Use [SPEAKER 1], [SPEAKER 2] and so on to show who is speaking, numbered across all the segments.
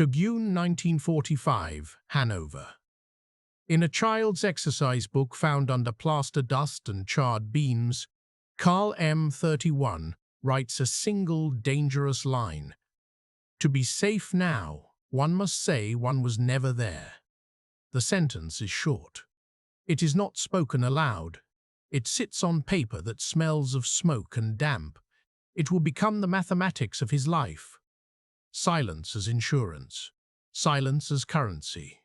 [SPEAKER 1] to June 1945, Hanover. In a child's exercise book found under plaster dust and charred beams, Carl M. 31 writes a single dangerous line. To be safe now, one must say one was never there. The sentence is short. It is not spoken aloud. It sits on paper that smells of smoke and damp. It will become the mathematics of his life. Silence as insurance. Silence as currency.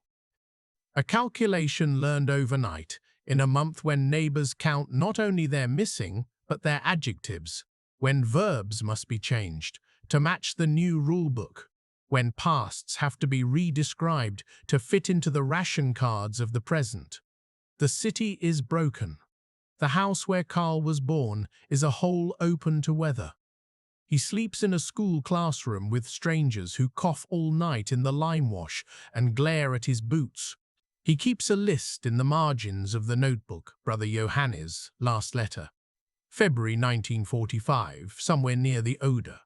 [SPEAKER 1] A calculation learned overnight, in a month when neighbors count not only their missing, but their adjectives, when verbs must be changed to match the new rulebook, when pasts have to be re-described to fit into the ration cards of the present. The city is broken. The house where Carl was born is a hole open to weather. He sleeps in a school classroom with strangers who cough all night in the lime wash and glare at his boots. He keeps a list in the margins of the notebook, Brother Johannes' last letter. February 1945, somewhere near the Oder.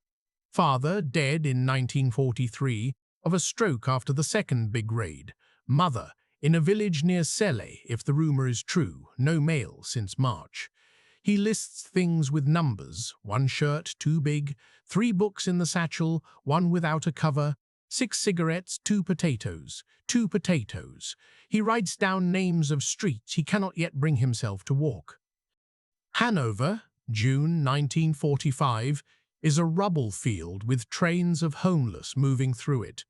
[SPEAKER 1] Father, dead in 1943, of a stroke after the second big raid. Mother, in a village near Celle, if the rumor is true, no mail since March. He lists things with numbers, 1 shirt, 2 big, 3 books in the satchel, 1 without a cover, 6 cigarettes, 2 potatoes, 2 potatoes. He writes down names of streets he cannot yet bring himself to walk. Hanover, June 1945, is a rubble field with trains of homeless moving through it.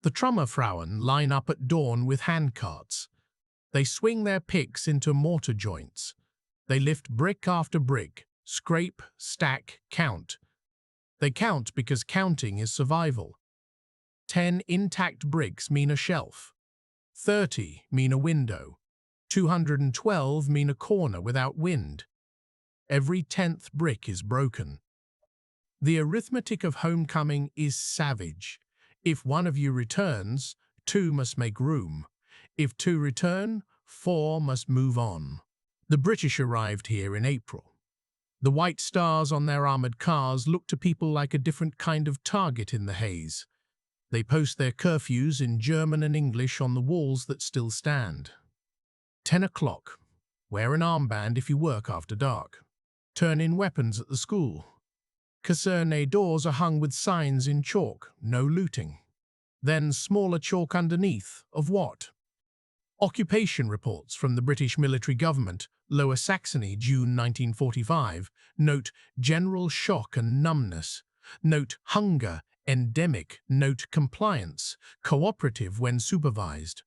[SPEAKER 1] The Trümmerfrauen line up at dawn with handcarts. They swing their picks into mortar joints. They lift brick after brick, scrape, stack, count. They count because counting is survival. 10 intact bricks mean a shelf. 30 mean a window. 212 mean a corner without wind. Every 10th brick is broken. The arithmetic of homecoming is savage. If one of you returns, 2 must make room. If 2 return, 4 must move on. The British arrived here in April. The white stars on their armoured cars look to people like a different kind of target in the haze. They post their curfews in German and English on the walls that still stand. 10 o'clock. Wear an armband if you work after dark. Turn in weapons at the school. Kaserne doors are hung with signs in chalk, no looting. Then smaller chalk underneath, of what? Occupation reports from the British military government, Lower Saxony, June 1945, note general shock and numbness, note hunger, endemic, note compliance, cooperative when supervised.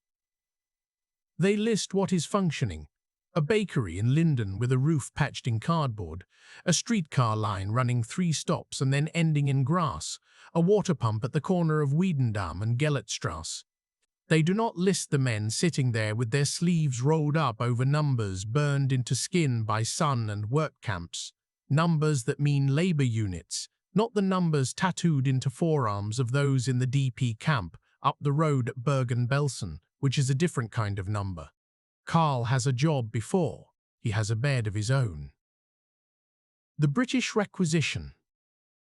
[SPEAKER 1] They list what is functioning. A bakery in Linden with a roof patched in cardboard, a streetcar line running 3 stops and then ending in grass, a water pump at the corner of Wiedendam and Gellertstrasse. They do not list the men sitting there with their sleeves rolled up over numbers burned into skin by sun and work camps, numbers that mean labor units, not the numbers tattooed into forearms of those in the DP camp up the road at Bergen-Belsen, which is a different kind of number. Carl has a job before he has a bed of his own. The British requisition.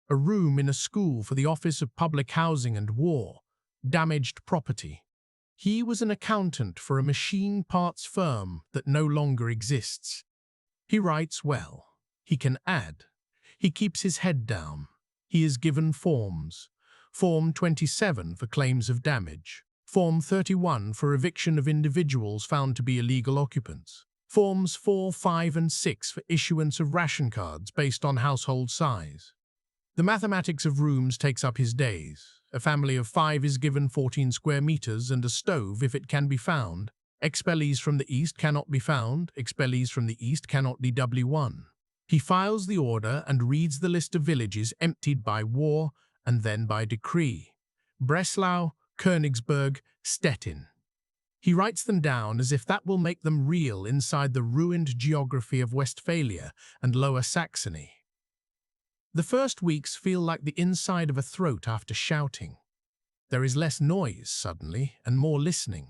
[SPEAKER 1] A room in a school for the Office of Public Housing and War. Damaged property. He was an accountant for a machine parts firm that no longer exists. He writes well. He can add. He keeps his head down. He is given forms. Form 27 for claims of damage. Form 31 for eviction of individuals found to be illegal occupants. Forms 4, 5 and 6 for issuance of ration cards based on household size. The mathematics of rooms takes up his days. A family of 5 is given 14 square meters and a stove if it can be found. Expellees from the east cannot be found. Expellees from the east cannot DW1. He files the order and reads the list of villages emptied by war and then by decree. Breslau, Königsberg, Stettin. He writes them down as if that will make them real inside the ruined geography of Westphalia and Lower Saxony. The first weeks feel like the inside of a throat after shouting. There is less noise suddenly and more listening.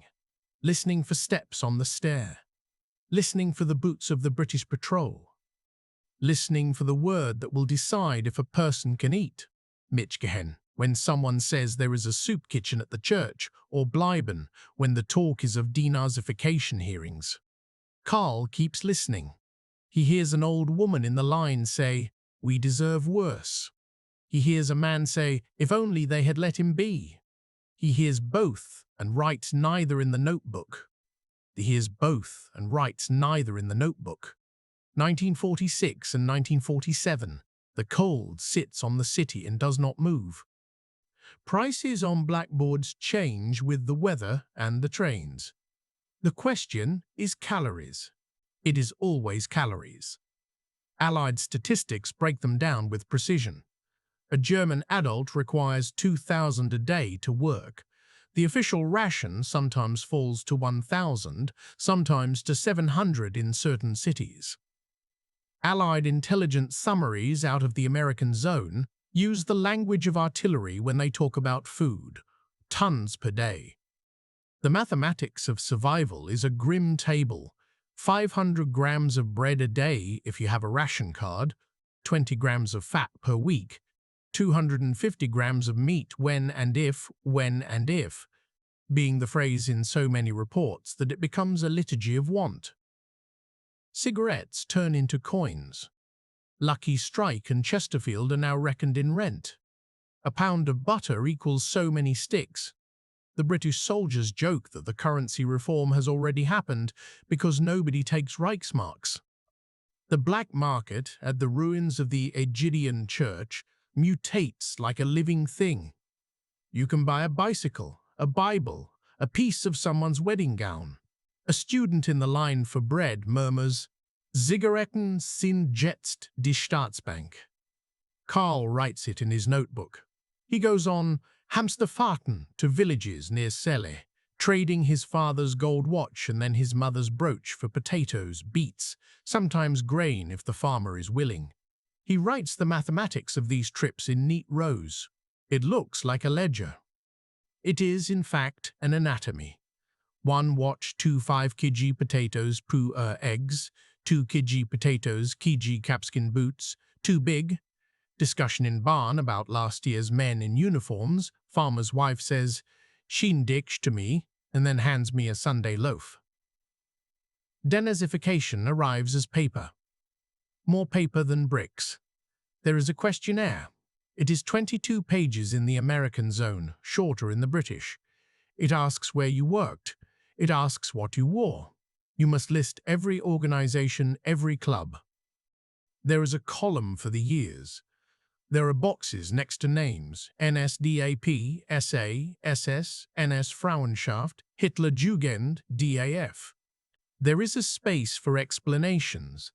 [SPEAKER 1] Listening for steps on the stair. Listening for the boots of the British patrol. Listening for the word that will decide if a person can eat. Mitchgehen. when someone says there is a soup kitchen at the church, or bleiben, when the talk is of denazification hearings. Carl keeps listening. He hears an old woman in the line say, "We deserve worse." He hears a man say, "If only they had let him be." He hears both and writes neither in the notebook. He hears both and writes neither in the notebook. 1946 and 1947. The cold sits on the city and does not move. Prices on blackboards change with the weather and the trains. The question is calories. It is always calories. Allied statistics break them down with precision. A German adult requires 2,000 a day to work. The official ration sometimes falls to 1,000, sometimes to 700 in certain cities. Allied intelligence summaries out of the American zone use the language of artillery when they talk about food, tons per day. The mathematics of survival is a grim table. 500 grams of bread a day if you have a ration card, 20 grams of fat per week, 250 grams of meat when and if, being the phrase in so many reports that it becomes a liturgy of want. Cigarettes turn into coins. Lucky Strike and Chesterfield are now reckoned in rent. A pound of butter equals so many sticks. The British soldiers joke that the currency reform has already happened because nobody takes Reichsmarks. The black market at the ruins of the Aegidian church mutates like a living thing. You can buy a bicycle, a Bible, a piece of someone's wedding gown. A student in the line for bread murmurs, "Zigaretten sind jetzt die Staatsbank." Carl writes it in his notebook. He goes on Hamsterfahrten to villages near Celle, trading his father's gold watch and then his mother's brooch for potatoes, beets, sometimes grain if the farmer is willing. He writes the mathematics of these trips in neat rows. It looks like a ledger. It is, in fact, an anatomy. 1 watch, 2 5 kg potatoes, 2 eggs, 2 kg potatoes, kg capskin boots, too big. Discussion in barn about last year's men in uniforms. Farmer's wife says, "Sheen dicks to me," and then hands me a Sunday loaf. Denazification arrives as paper. More paper than bricks. There is a questionnaire. It is 22 pages in the American zone, shorter in the British. It asks where you worked. It asks what you wore. You must list every organization, every club. There is a column for the years. There are boxes next to names: NSDAP, SA, SS, NS Frauenschaft, Hitler Jugend, DAF. There is a space for explanations.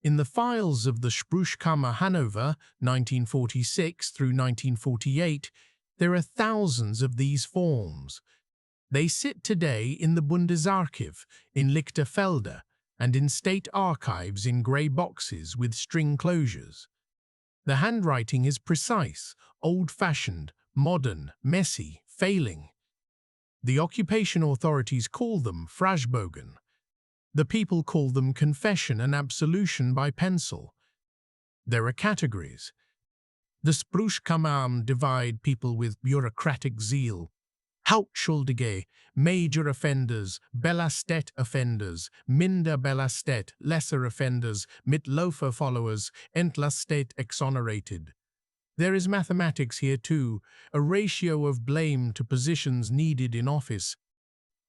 [SPEAKER 1] In the files of the Sprüchkammer Hanover, 1946 through 1948, there are thousands of these forms. They sit today in the Bundesarchiv, in Lichterfelde, and in state archives in grey boxes with string closures. The handwriting is precise, old-fashioned, modern, messy, failing. The occupation authorities call them Fragebogen. The people call them confession and absolution by pencil. There are categories. The Sprüchkammer divide people with bureaucratic zeal. Hauptschuldige, major offenders, belastet offenders, minder belastet, lesser offenders, Mitläufer followers, entlastet exonerated. There is mathematics here too, a ratio of blame to positions needed in office.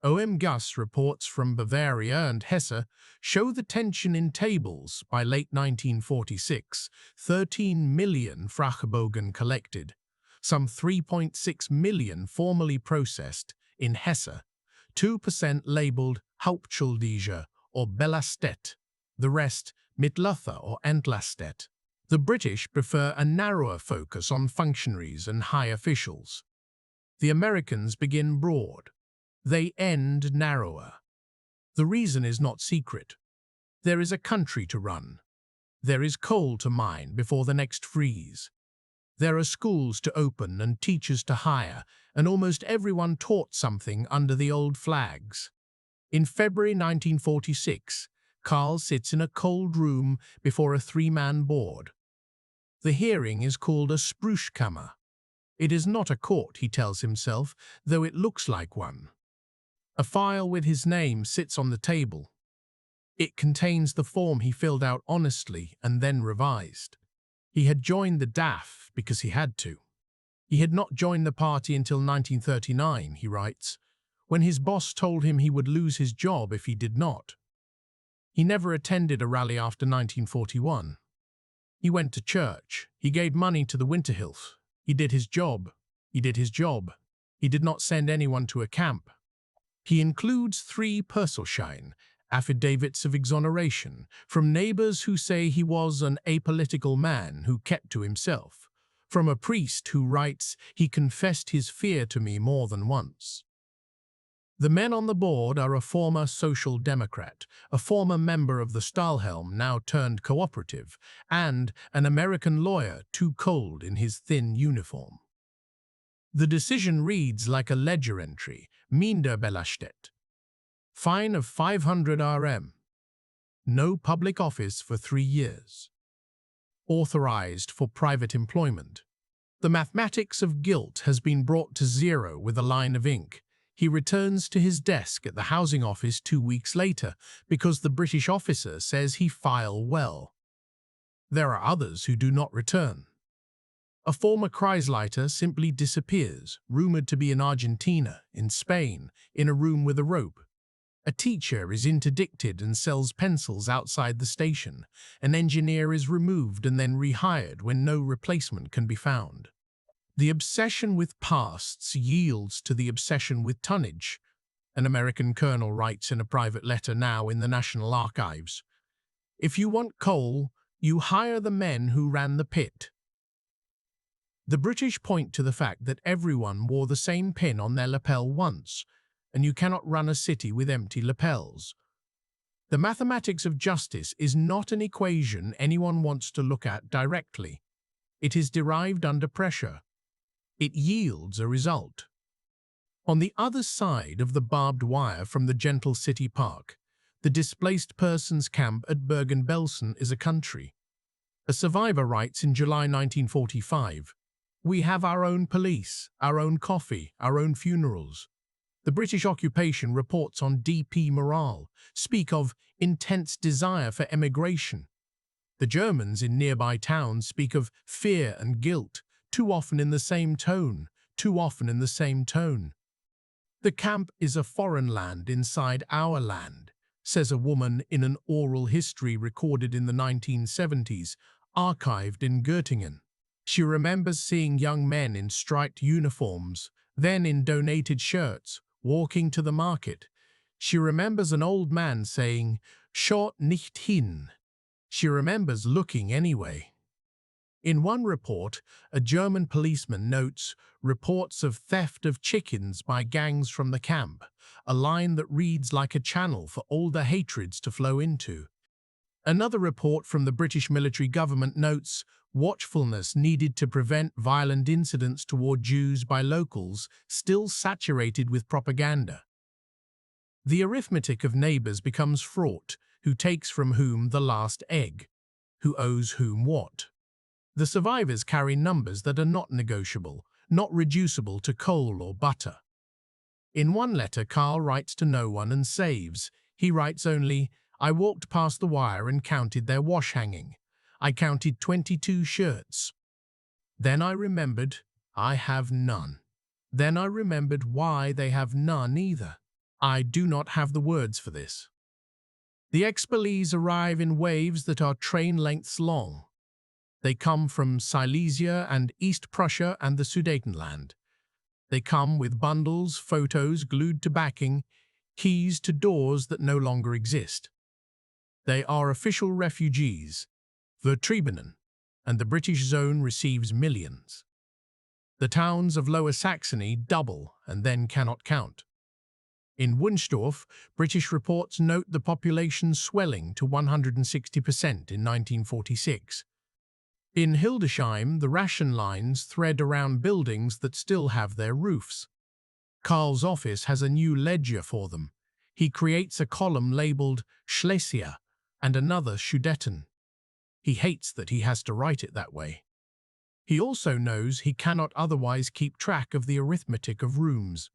[SPEAKER 1] O.M. Guss reports from Bavaria and Hesse show the tension in tables by late 1946, 13 million Fragebogen collected. Some 3.6 million formally processed in Hesse, 2% labelled Hauptschuldige or belastet, the rest Mitläufer or entlastet. The British prefer a narrower focus on functionaries and high officials. The Americans begin broad. They end narrower. The reason is not secret. There is a country to run. There is coal to mine before the next freeze. There are schools to open and teachers to hire, and almost everyone taught something under the old flags. In February 1946, Carl sits in a cold room before a 3-man board. The hearing is called a Sprüchkammer. It is not a court, he tells himself, though it looks like one. A file with his name sits on the table. It contains the form he filled out honestly and then revised. He had joined the DAF because he had to. He had not joined the party until 1939, he writes, when his boss told him he would lose his job if he did not. He never attended a rally after 1941. He went to church. He gave money to the Winterhilf. He did his job. He did his job. He did not send anyone to a camp. He includes 3 Perselschein, affidavits of exoneration, from neighbors who say he was an apolitical man who kept to himself, from a priest who writes, he confessed his fear to me more than once. The men on the board are a former Social Democrat, a former member of the Stahlhelm now turned cooperative, and an American lawyer too cold in his thin uniform. The decision reads like a ledger entry, Minderbelastet. Fine of 500 RM. No public office for 3 years. Authorized for private employment. The mathematics of guilt has been brought to 0 with a line of ink. He returns to his desk at the housing office 2 weeks later because the British officer says he filed well. There are others who do not return. A former Kreisleiter simply disappears, rumored to be in Argentina, in Spain, in a room with a rope. A teacher is interdicted and sells pencils outside the station. An engineer is removed and then rehired when no replacement can be found. The obsession with pasts yields to the obsession with tonnage, an American colonel writes in a private letter now in the National Archives. If you want coal, you hire the men who ran the pit. The British point to the fact that everyone wore the same pin on their lapel once, and you cannot run a city with empty lapels. The mathematics of justice is not an equation anyone wants to look at directly. It is derived under pressure. It yields a result. On the other side of the barbed wire from the gentle city park, the displaced persons camp at Bergen-Belsen is a country. A survivor writes in July 1945, "We have our own police, our own coffee, our own funerals." The British occupation reports on DP morale, speak of intense desire for emigration. The Germans in nearby towns speak of fear and guilt, too often in the same tone, too often in the same tone. The camp is a foreign land inside our land, says a woman in an oral history recorded in the 1970s, archived in Göttingen. She remembers seeing young men in striped uniforms, then in donated shirts, walking to the market. She remembers an old man saying, "Schaut nicht hin." She remembers looking anyway. In one report, a German policeman notes reports of theft of chickens by gangs from the camp, a line that reads like a channel for older hatreds to flow into. Another report from the British military government notes watchfulness needed to prevent violent incidents toward Jews by locals, still saturated with propaganda. The arithmetic of neighbors becomes fraught, who takes from whom the last egg, who owes whom what. The survivors carry numbers that are not negotiable, not reducible to coal or butter. In one letter, Karl writes to no one and saves. He writes only, "I walked past the wire and counted their wash hanging. I counted 22 shirts. Then I remembered I have none. Then I remembered why they have none either. I do not have the words for this." The expellees arrive in waves that are train lengths long. They come from Silesia and East Prussia and the Sudetenland. They come with bundles, photos glued to backing, keys to doors that no longer exist. They are official refugees, Vertriebenen, and the British zone receives millions. The towns of Lower Saxony double and then cannot count. In Wunstorf, British reports note the population swelling to 160% in 1946. In Hildesheim, the ration lines thread around buildings that still have their roofs. Karl's office has a new ledger for them. He creates a column labeled Schlesier and another Sudeten. He hates that he has to write it that way. He also knows he cannot otherwise keep track of the arithmetic of rooms.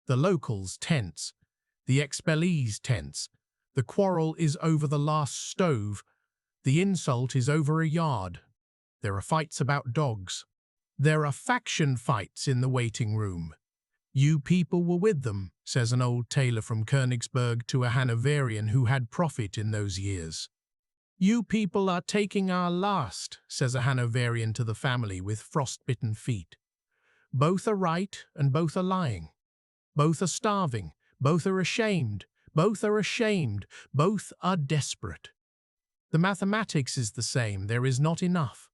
[SPEAKER 1] The locals tense, the expellees tense. The quarrel is over the last stove. The insult is over a yard. There are fights about dogs. There are faction fights in the waiting room. You people were with them, says an old tailor from Königsberg to a Hanoverian who had profit in those years. You people are taking our last, says a Hanoverian to the family with frostbitten feet. Both are right and both are lying. Both are starving. Both are ashamed. Both are ashamed. Both are desperate. The mathematics is the same. There is not enough.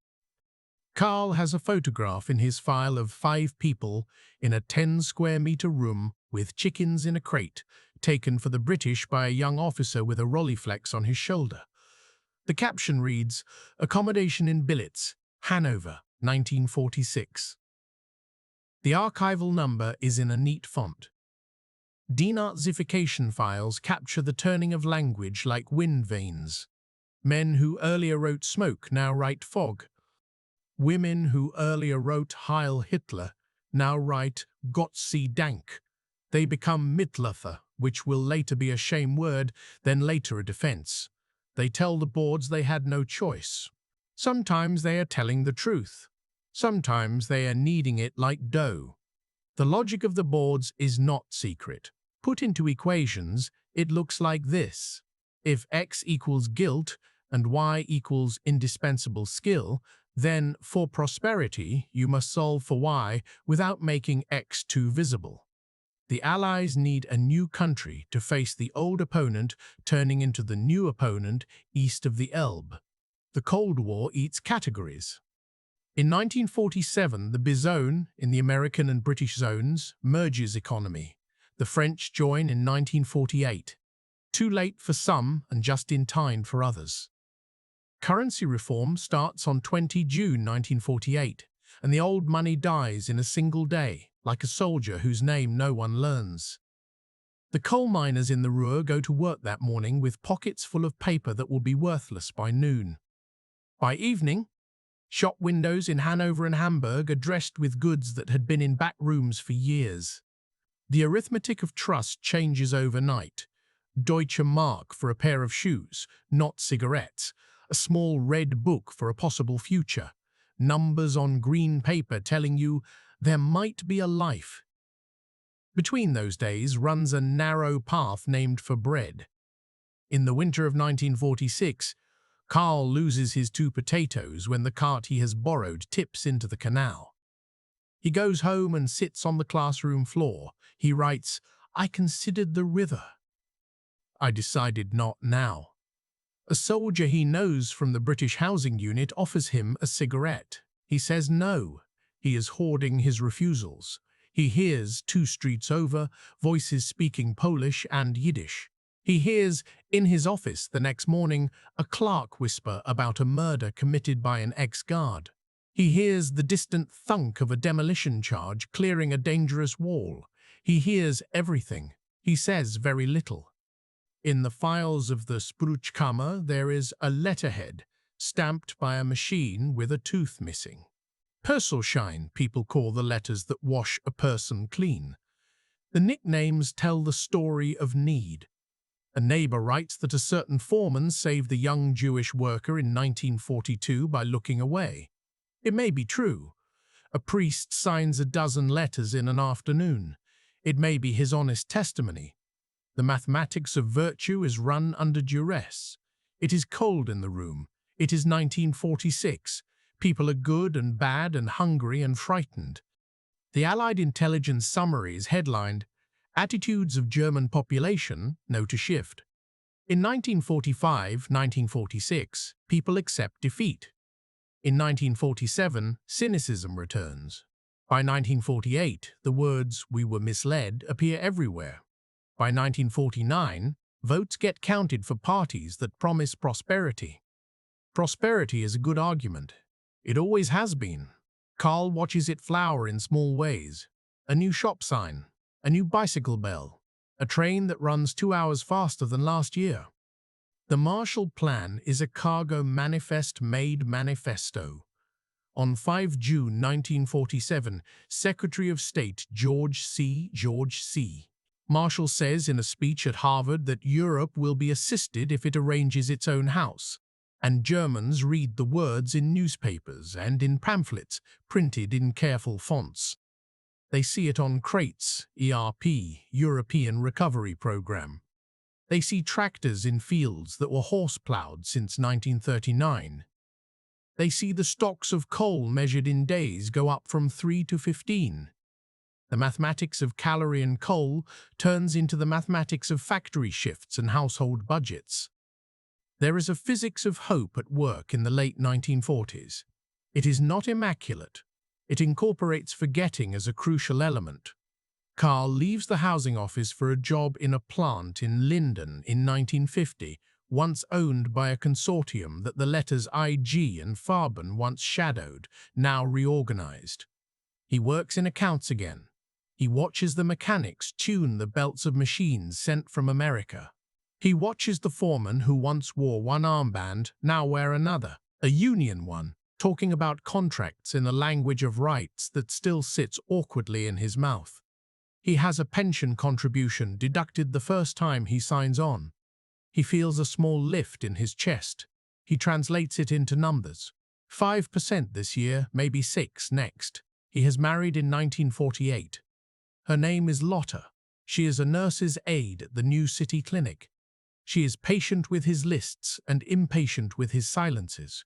[SPEAKER 1] Karl has a photograph in his file of 5 people in a 10-square-meter room with chickens in a crate, taken for the British by a young officer with a Rolleiflex on his shoulder. The caption reads, "Accommodation in billets, Hanover, 1946. The archival number is in a neat font. Denazification files capture the turning of language like wind vanes. Men who earlier wrote smoke now write fog. Women who earlier wrote Heil Hitler now write Gott sei Dank. They become Mitläufer, which will later be a shame word, then later a defense. They tell the boards they had no choice. Sometimes they are telling the truth. Sometimes they are kneading it like dough. The logic of the boards is not secret. Put into equations, it looks like this. If X equals guilt and Y equals indispensable skill, then, for prosperity, you must solve for Y without making X too visible. The Allies need a new country to face the old opponent turning into the new opponent east of the Elbe. The Cold War eats categories. In 1947, the bizone, in the American and British zones, merges economy. The French join in 1948. Too late for some and just in time for others. Currency reform starts on 20 June 1948, and the old money dies in a single day, like a soldier whose name no one learns. The coal miners in the Ruhr go to work that morning with pockets full of paper that will be worthless by noon. By evening, shop windows in Hanover and Hamburg are dressed with goods that had been in back rooms for years. The arithmetic of trust changes overnight. Deutsche Mark for a pair of shoes, not cigarettes. A small red book for a possible future. Numbers on green paper telling you there might be a life. Between those days runs a narrow path named for bread. In the winter of 1946, Karl loses his 2 potatoes when the cart he has borrowed tips into the canal. He goes home and sits on the classroom floor. He writes, "I considered the river. I decided not now." A soldier he knows from the British housing unit offers him a cigarette. He says no. He is hoarding his refusals. He hears 2 streets over, voices speaking Polish and Yiddish. He hears, in his office the next morning, a clerk whisper about a murder committed by an ex-guard. He hears the distant thunk of a demolition charge clearing a dangerous wall. He hears everything. He says very little. In the files of the Spruchkammer there is a letterhead, stamped by a machine with a tooth missing. Perselschein, people call the letters that wash a person clean. The nicknames tell the story of need. A neighbor writes that a certain foreman saved the young Jewish worker in 1942 by looking away. It may be true. A priest signs a dozen letters in an afternoon. It may be his honest testimony. The mathematics of virtue is run under duress. It is cold in the room. It is 1946. People are good and bad and hungry and frightened. The Allied intelligence summary is headlined, "Attitudes of German Population Know to Shift." In 1945-1946, people accept defeat. In 1947, cynicism returns. By 1948, the words "we were misled" appear everywhere. By 1949, votes get counted for parties that promise prosperity. Prosperity is a good argument. It always has been. Karl watches it flower in small ways. A new shop sign, a new bicycle bell, a train that runs 2 hours faster than last year. The Marshall Plan is a cargo manifest made manifesto. On 5 June 1947, Secretary of State George C. Marshall says in a speech at Harvard that Europe will be assisted if it arranges its own house, and Germans read the words in newspapers and in pamphlets printed in careful fonts. They see it on crates, ERP, European Recovery Program. They see tractors in fields that were horse-plowed since 1939. They see the stocks of coal measured in days go up from 3 to 15. The mathematics of calorie and coal turns into the mathematics of factory shifts and household budgets. There is a physics of hope at work in the late 1940s. It is not immaculate. It incorporates forgetting as a crucial element. Carl leaves the housing office for a job in a plant in Linden in 1950, once owned by a consortium that the letters IG and Farben once shadowed, now reorganized. He works in accounts again. He watches the mechanics tune the belts of machines sent from America. He watches the foreman who once wore one armband now wear another, a union one, talking about contracts in a language of rights that still sits awkwardly in his mouth. He has a pension contribution deducted the first time he signs on. He feels a small lift in his chest. He translates it into numbers. 5% this year, maybe 6% next. He has married in 1948. Her name is Lotta. She is a nurse's aide at the New City Clinic. She is patient with his lists and impatient with his silences.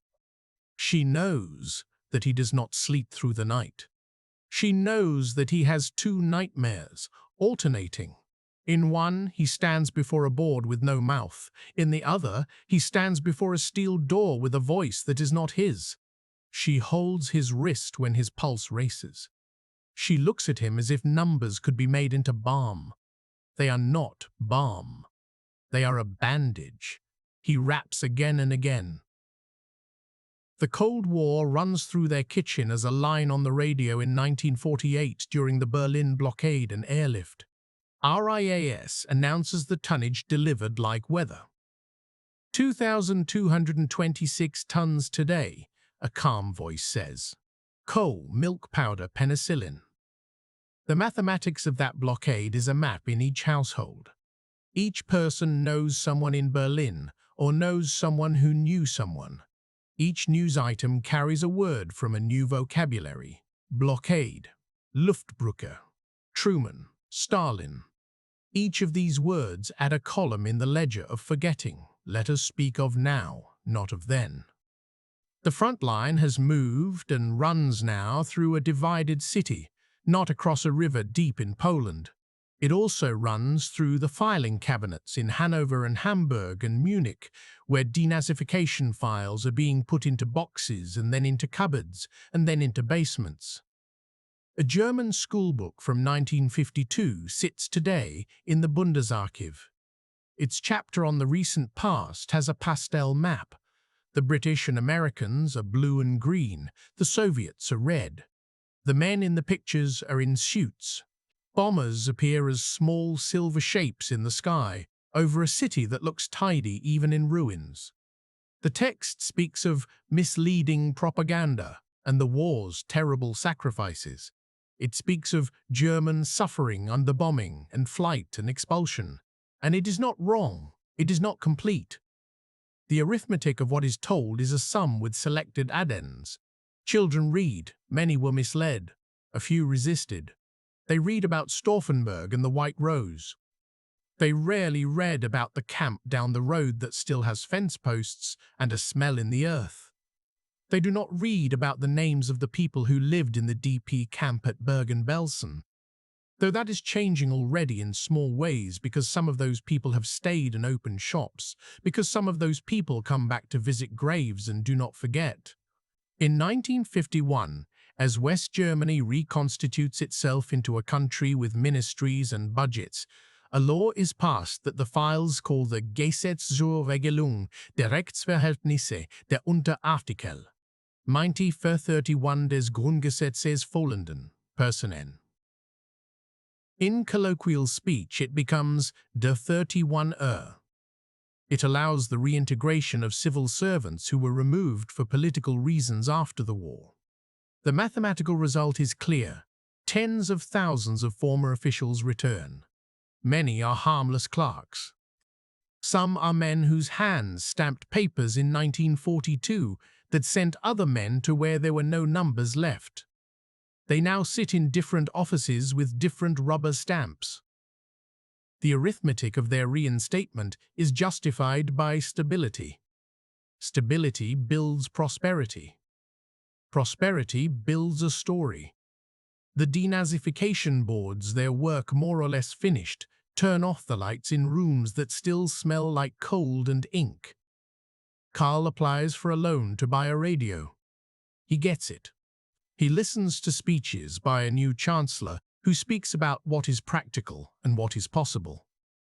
[SPEAKER 1] She knows that he does not sleep through the night. She knows that he has two nightmares, alternating. In one, he stands before a board with no mouth. In the other, he stands before a steel door with a voice that is not his. She holds his wrist when his pulse races. She looks at him as if numbers could be made into balm. They are not balm. They are a bandage. He raps again and again. The Cold War runs through their kitchen as a line on the radio in 1948 during the Berlin blockade and airlift. RIAS announces the tonnage delivered like weather. 2,226 tons today, a calm voice says. Coal, milk powder, penicillin. The mathematics of that blockade is a map in each household. Each person knows someone in Berlin or knows someone who knew someone. Each news item carries a word from a new vocabulary. Blockade, Luftbrücke, Truman, Stalin. Each of these words add a column in the ledger of forgetting. Let us speak of now, not of then. The front line has moved and runs now through a divided city, not across a river deep in Poland. It also runs through the filing cabinets in Hanover and Hamburg and Munich, where denazification files are being put into boxes and then into cupboards and then into basements. A German schoolbook from 1952 sits today in the Bundesarchiv. Its chapter on the recent past has a pastel map. The British and Americans are blue and green, the Soviets are red. The men in the pictures are in suits. Bombers appear as small silver shapes in the sky, over a city that looks tidy even in ruins. The text speaks of misleading propaganda and the war's terrible sacrifices. It speaks of German suffering under bombing and flight and expulsion. And it is not wrong, it is not complete. The arithmetic of what is told is a sum with selected addends. Children read, many were misled, a few resisted. They read about Stauffenberg and the White Rose. They rarely read about the camp down the road that still has fence posts and a smell in the earth. They do not read about the names of the people who lived in the DP camp at Bergen-Belsen, though that is changing already in small ways because some of those people have stayed and opened shops, because some of those people come back to visit graves and do not forget. In 1951, as West Germany reconstitutes itself into a country with ministries and budgets, a law is passed that the files called the Gesetz zur Regelung der Rechtsverhältnisse der Unterartikel 9431 des Grundgesetzes folgenden Personen. In colloquial speech, it becomes de 31 It allows the reintegration of civil servants who were removed for political reasons after the war. The mathematical result is clear. Tens of thousands of former officials return. Many are harmless clerks. Some are men whose hands stamped papers in 1942 that sent other men to where there were no numbers left. They now sit in different offices with different rubber stamps. The arithmetic of their reinstatement is justified by stability. Stability builds prosperity. Prosperity builds a story. The denazification boards, their work more or less finished, turn off the lights in rooms that still smell like cold and ink. Carl applies for a loan to buy a radio. He gets it. He listens to speeches by a new chancellor who speaks about what is practical and what is possible.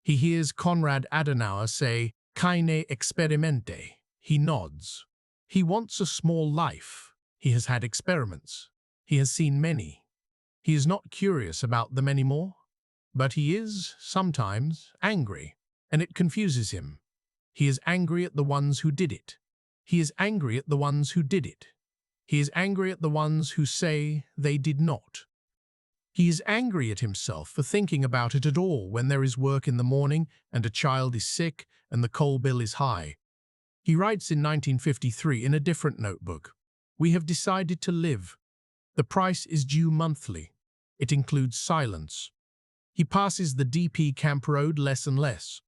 [SPEAKER 1] He hears Konrad Adenauer say, "Keine Experimente." He nods. He wants a small life. He has had experiments. He has seen many. He is not curious about them anymore. But he is, sometimes, angry, and it confuses him. He is angry at the ones who did it. He is angry at the ones who did it. He is angry at the ones who say they did not. He is angry at himself for thinking about it at all when there is work in the morning and a child is sick and the coal bill is high. He writes in 1953 in a different notebook, "We have decided to live. The price is due monthly. It includes silence." He passes the DP Camp Road less and less.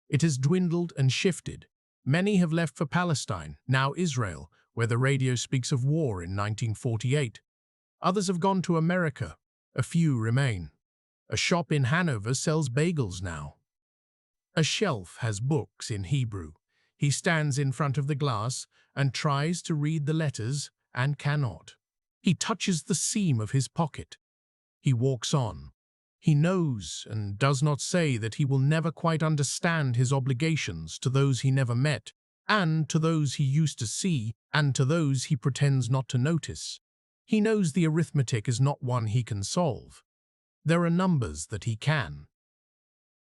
[SPEAKER 1] It has dwindled and shifted. Many have left for Palestine, now Israel, where the radio speaks of war in 1948. Others have gone to America. A few remain. A shop in Hanover sells bagels now. A shelf has books in Hebrew. He stands in front of the glass and tries to read the letters and cannot. He touches the seam of his pocket. He walks on. He knows and does not say that he will never quite understand his obligations to those he never met, and to those he used to see, and to those he pretends not to notice. He knows the arithmetic is not one he can solve. There are numbers that he can.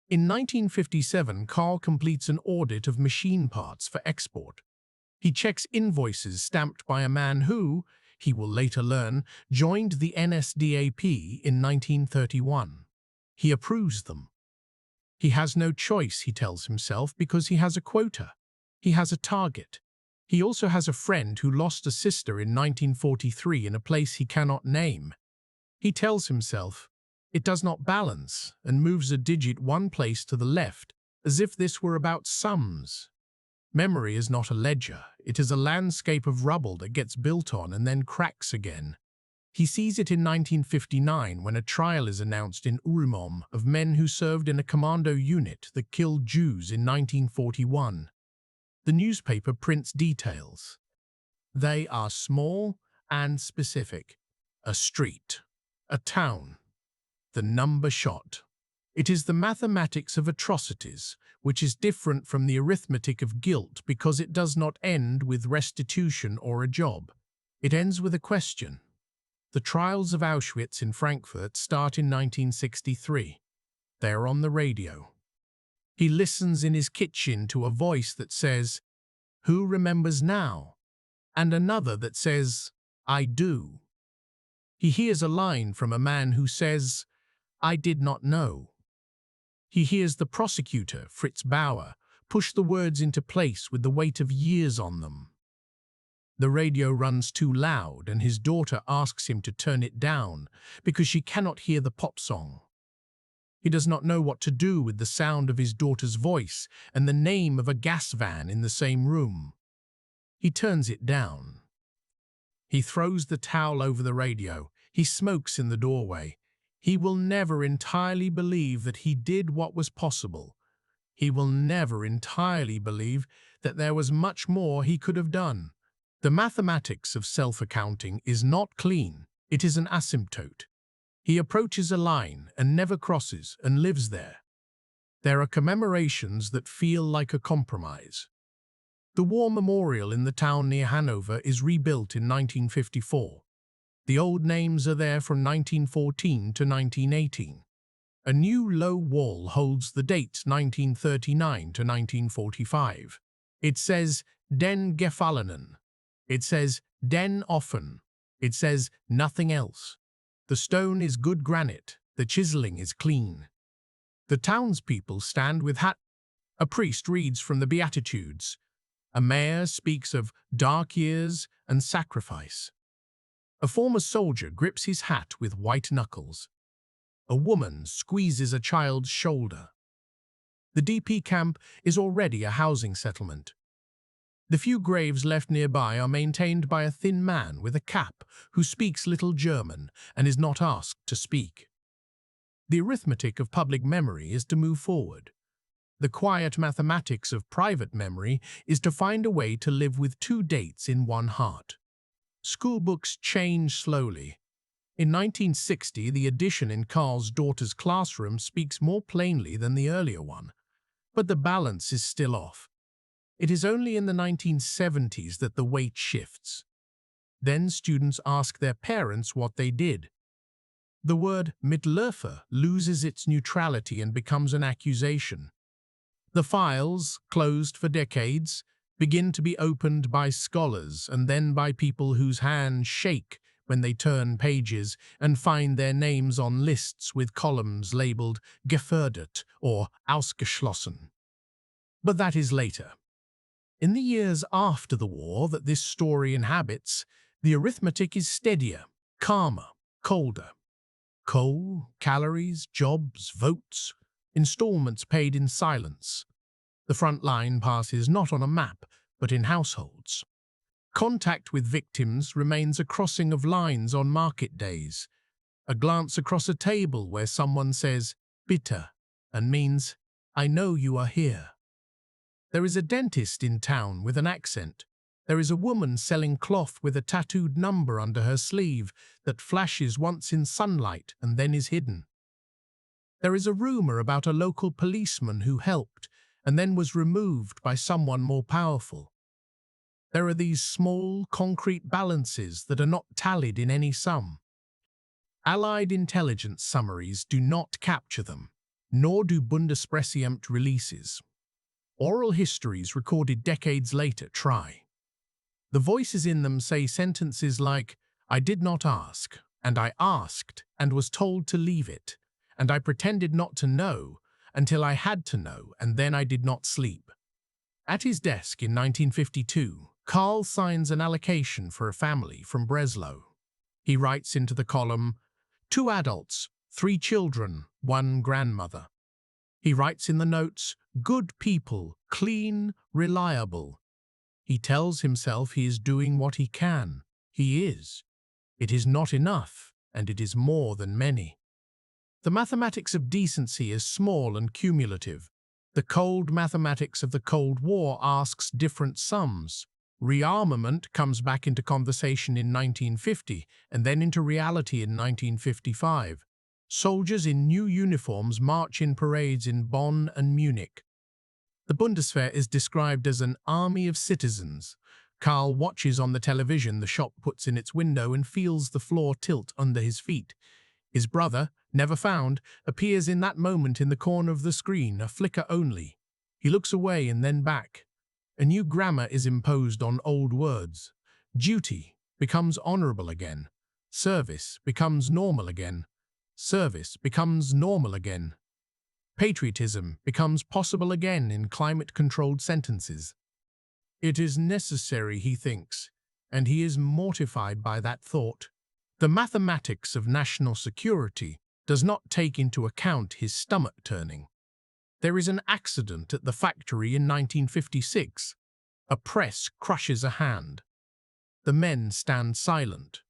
[SPEAKER 1] In 1957, Carl completes an audit of machine parts for export. He checks invoices stamped by a man who, he will later learn, joined the NSDAP in 1931. He approves them. He has no choice, he tells himself, because he has a quota. He has a target. He also has a friend who lost a sister in 1943 in a place he cannot name. He tells himself, it does not balance, and moves a digit one place to the left, as if this were about sums. Memory is not a ledger. It is a landscape of rubble that gets built on and then cracks again. He sees it in 1959 when a trial is announced in Urumom of men who served in a commando unit that killed Jews in 1941. The newspaper prints details. They are small and specific. A street, a town, the number shot. It is the mathematics of atrocities, which is different from the arithmetic of guilt because it does not end with restitution or a job. It ends with a question. The trials of Auschwitz in Frankfurt start in 1963. They are on the radio. He listens in his kitchen to a voice that says, "Who remembers now?" and another that says, "I do." He hears a line from a man who says, "I did not know." He hears the prosecutor, Fritz Bauer, push the words into place with the weight of years on them. The radio runs too loud, and his daughter asks him to turn it down because she cannot hear the pop song. He does not know what to do with the sound of his daughter's voice and the name of a gas van in the same room. He turns it down. He throws the towel over the radio. He smokes in the doorway. He will never entirely believe that he did what was possible. He will never entirely believe that there was much more he could have done. The mathematics of self-accounting is not clean. It is an asymptote. He approaches a line and never crosses and lives there. There are commemorations that feel like a compromise. The war memorial in the town near Hanover is rebuilt in 1954. The old names are there from 1914 to 1918. A new low wall holds the dates 1939 to 1945. It says Den Gefallenen. It says Den Offen. It says nothing else. The stone is good granite, the chiseling is clean. The townspeople stand with hat. A priest reads from the Beatitudes. A mayor speaks of dark years and sacrifice. A former soldier grips his hat with white knuckles. A woman squeezes a child's shoulder. The DP camp is already a housing settlement. The few graves left nearby are maintained by a thin man with a cap who speaks little German and is not asked to speak. The arithmetic of public memory is to move forward. The quiet mathematics of private memory is to find a way to live with two dates in one heart. School books change slowly. In 1960, the edition in Carl's daughter's classroom speaks more plainly than the earlier one, but the balance is still off. It is only in the 1970s that the weight shifts. Then students ask their parents what they did. The word Mitläufer loses its neutrality and becomes an accusation. The files, closed for decades, begin to be opened by scholars and then by people whose hands shake when they turn pages and find their names on lists with columns labeled gefördert or ausgeschlossen. But that is later. In the years after the war that this story inhabits, the arithmetic is steadier, calmer, colder. Coal, calories, jobs, votes, installments paid in silence. The front line passes not on a map, but in households. Contact with victims remains a crossing of lines on market days, a glance across a table where someone says, bitte, and means, I know you are here. There is a dentist in town with an accent. There is a woman selling cloth with a tattooed number under her sleeve that flashes once in sunlight and then is hidden. There is a rumor about a local policeman who helped and then was removed by someone more powerful. There are these small, concrete balances that are not tallied in any sum. Allied intelligence summaries do not capture them, nor do Bundespresseamt releases. Oral histories recorded decades later try. The voices in them say sentences like, I did not ask, and I asked and was told to leave it, and I pretended not to know until I had to know, and then I did not sleep. At his desk in 1952, Carl signs an allocation for a family from Breslau. He writes into the column, 2 adults, 3 children, 1 grandmother. He writes in the notes, good people, clean, reliable. He tells himself he is doing what he can. He is. It is not enough, and it is more than many. The mathematics of decency is small and cumulative. The cold mathematics of the Cold War asks different sums. Rearmament comes back into conversation in 1950 and then into reality in 1955. Soldiers in new uniforms march in parades in Bonn and Munich. The Bundeswehr is described as an army of citizens. Karl watches on the television the shop puts in its window and feels the floor tilt under his feet. His brother, never found, appears in that moment in the corner of the screen, a flicker only. He looks away and then back. A new grammar is imposed on old words. Duty becomes honorable again. Service becomes normal again. Service becomes normal again. Patriotism becomes possible again in climate-controlled sentences. It is necessary, he thinks, and he is mortified by that thought. The mathematics of national security does not take into account his stomach turning. There is an accident at the factory in 1956. A press crushes a hand. The men stand silent.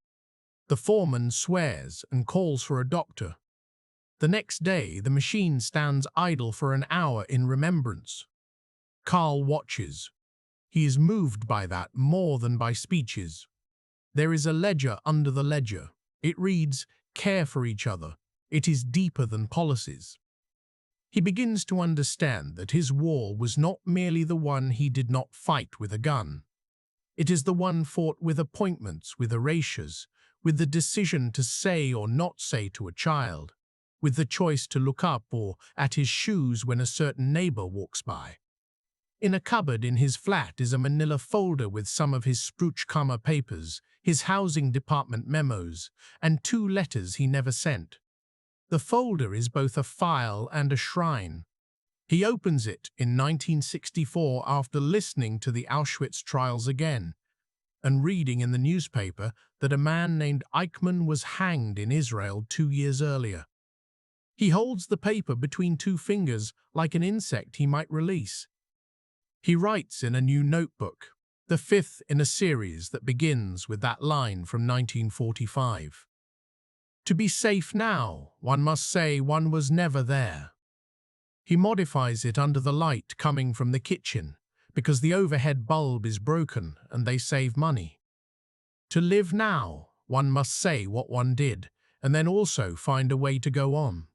[SPEAKER 1] The foreman swears and calls for a doctor. The next day, the machine stands idle for an hour in remembrance. Karl watches. He is moved by that more than by speeches. There is a ledger under the ledger. It reads, care for each other. It is deeper than policies. He begins to understand that his war was not merely the one he did not fight with a gun. It is the one fought with appointments, with erasures, with the decision to say or not say to a child, with the choice to look up or at his shoes when a certain neighbor walks by. In a cupboard in his flat is a manila folder with some of his Spruchkammer papers, his housing department memos, and 2 letters he never sent. The folder is both a file and a shrine. He opens it in 1964 after listening to the Auschwitz trials again and reading in the newspaper that a man named Eichmann was hanged in Israel 2 years earlier. He holds the paper between 2 fingers like an insect he might release. He writes in a new notebook, the 5th in a series that begins with that line from 1945. To be safe now, one must say one was never there. He modifies it under the light coming from the kitchen, because the overhead bulb is broken and they save money. To live now, one must say what one did, and then also find a way to go on.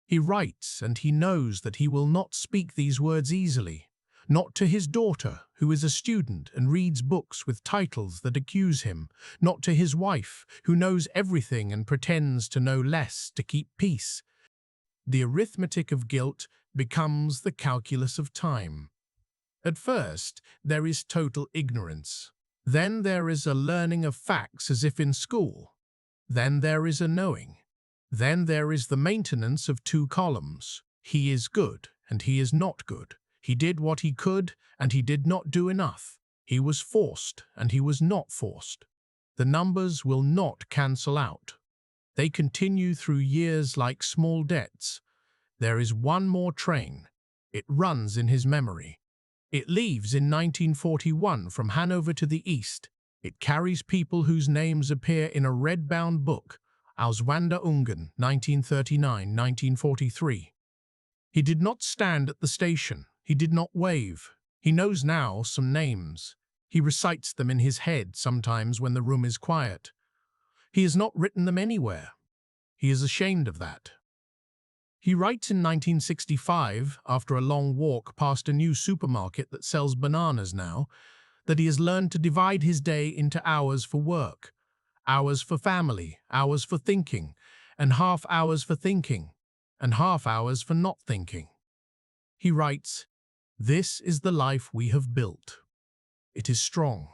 [SPEAKER 1] He writes, and he knows that he will not speak these words easily, not to his daughter, who is a student and reads books with titles that accuse him, not to his wife, who knows everything and pretends to know less to keep peace. The arithmetic of guilt becomes the calculus of time. At first, there is total ignorance. Then there is a learning of facts as if in school. Then there is a knowing. Then there is the maintenance of 2 columns. He is good, and he is not good. He did what he could, and he did not do enough. He was forced, and he was not forced. The numbers will not cancel out. They continue through years like small debts. There is one more train. It runs in his memory. It leaves in 1941 from Hanover to the east. It carries people whose names appear in a red-bound book, Auswanderungen, 1939-1943. He did not stand at the station. He did not wave. He knows now some names. He recites them in his head sometimes when the room is quiet. He has not written them anywhere. He is ashamed of that. He writes in 1965, after a long walk past a new supermarket that sells bananas now, that he has learned to divide his day into hours for work, hours for family, hours for thinking, and half hours for thinking, and half hours for not thinking. He writes, "This is the life we have built. It is strong.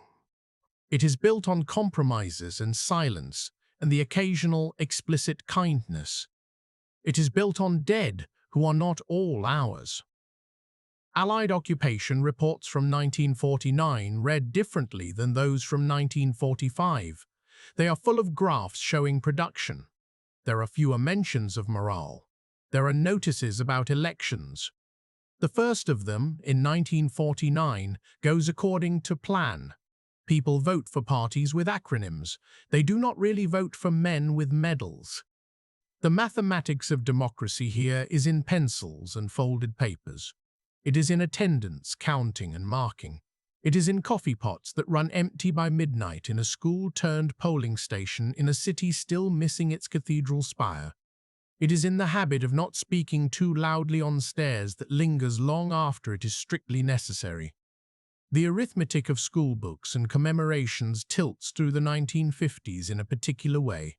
[SPEAKER 1] It is built on compromises and silence and the occasional explicit kindness. It is built on dead who are not all ours." Allied occupation reports from 1949 read differently than those from 1945. They are full of graphs showing production. There are fewer mentions of morale. There are notices about elections. The first of them, in 1949, goes according to plan. People vote for parties with acronyms. They do not really vote for men with medals. The mathematics of democracy here is in pencils and folded papers. It is in attendance, counting and marking. It is in coffee pots that run empty by midnight in a school-turned polling station in a city still missing its cathedral spire. It is in the habit of not speaking too loudly on stairs that lingers long after it is strictly necessary. The arithmetic of school books and commemorations tilts through the 1950s in a particular way.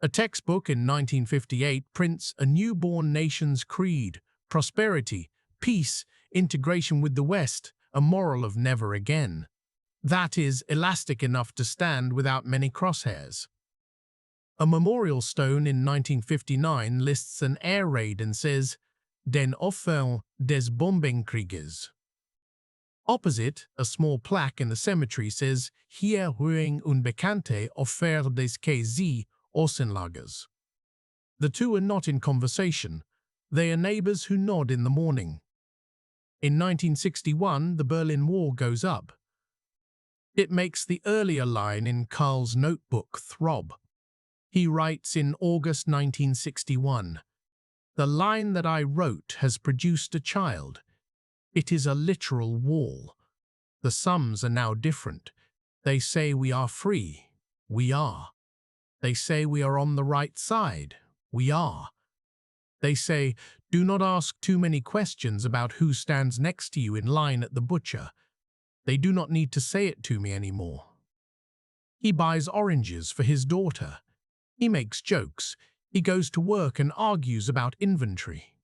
[SPEAKER 1] A textbook in 1958 prints a newborn nation's creed, prosperity, peace, integration with the West, a moral of never again. That is elastic enough to stand without many crosshairs. A memorial stone in 1959 lists an air raid and says, "Den Opfer des Bombenkrieges." Opposite, a small plaque in the cemetery says, "Hier ruhen unbekannte Opfer des KZ Außenlagers." The two are not in conversation. They are neighbors who nod in the morning. In 1961, the Berlin Wall goes up. It makes the earlier line in Karl's notebook throb. He writes in August 1961, "The line that I wrote has produced a child. It is a literal wall. The sums are now different. They say we are free. We are. They say we are on the right side. We are. They say, do not ask too many questions about who stands next to you in line at the butcher. They do not need to say it to me anymore." He buys oranges for his daughter. He makes jokes. He goes to work and argues about inventory.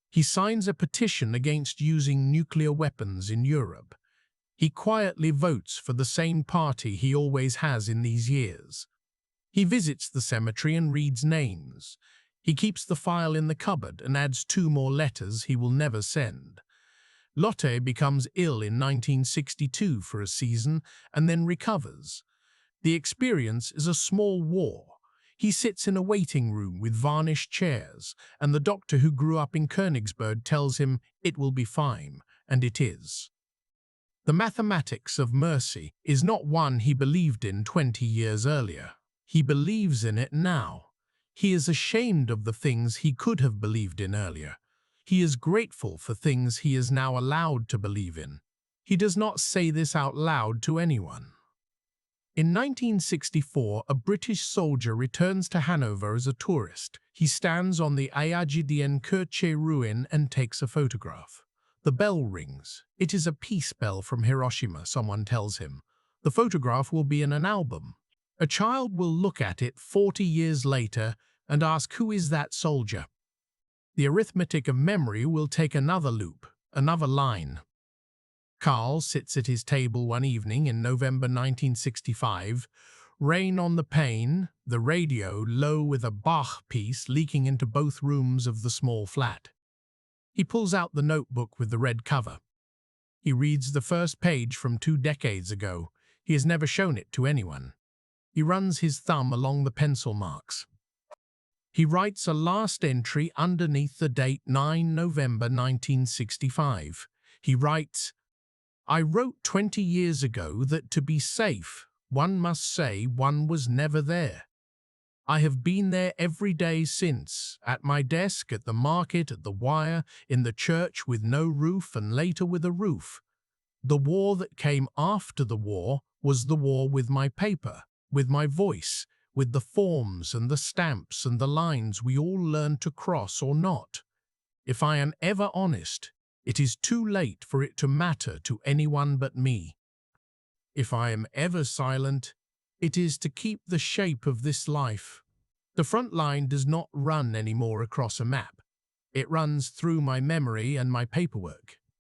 [SPEAKER 1] He signs a petition against using nuclear weapons in Europe. He quietly votes for the same party he always has in these years. He visits the cemetery and reads names. He keeps the file in the cupboard and adds 2 more letters he will never send. Lotte becomes ill in 1962 for a season and then recovers. The experience is a small war. He sits in a waiting room with varnished chairs, and the doctor who grew up in Königsberg tells him it will be fine, and it is. The mathematics of mercy is not one he believed in 20 years earlier. He believes in it now. He is ashamed of the things he could have believed in earlier. He is grateful for things he is now allowed to believe in. He does not say this out loud to anyone. In 1964, a British soldier returns to Hanover as a tourist. He stands on the Kirche ruin and takes a photograph. The bell rings. It is a peace bell from Hiroshima, someone tells him. The photograph will be in an album. A child will look at it 40 years later and ask, who is that soldier? The arithmetic of memory will take another loop, another line. Carl sits at his table one evening in November 1965, rain on the pane, the radio low with a Bach piece leaking into both rooms of the small flat. He pulls out the notebook with the red cover. He reads the first page from 2 decades ago. He has never shown it to anyone. He runs his thumb along the pencil marks. He writes a last entry underneath the date 9 November 1965. He writes, I wrote 20 years ago that to be safe, one must say one was never there. I have been there every day since, at my desk, at the market, at the wire, in the church with no roof and later with a roof. The war that came after the war was the war with my paper, with my voice, with the forms and the stamps and the lines we all learn to cross or not. If I am ever honest, it is too late for it to matter to anyone but me. If I am ever silent, it is to keep the shape of this life. The front line does not run anymore across a map. It runs through my memory and my paperwork.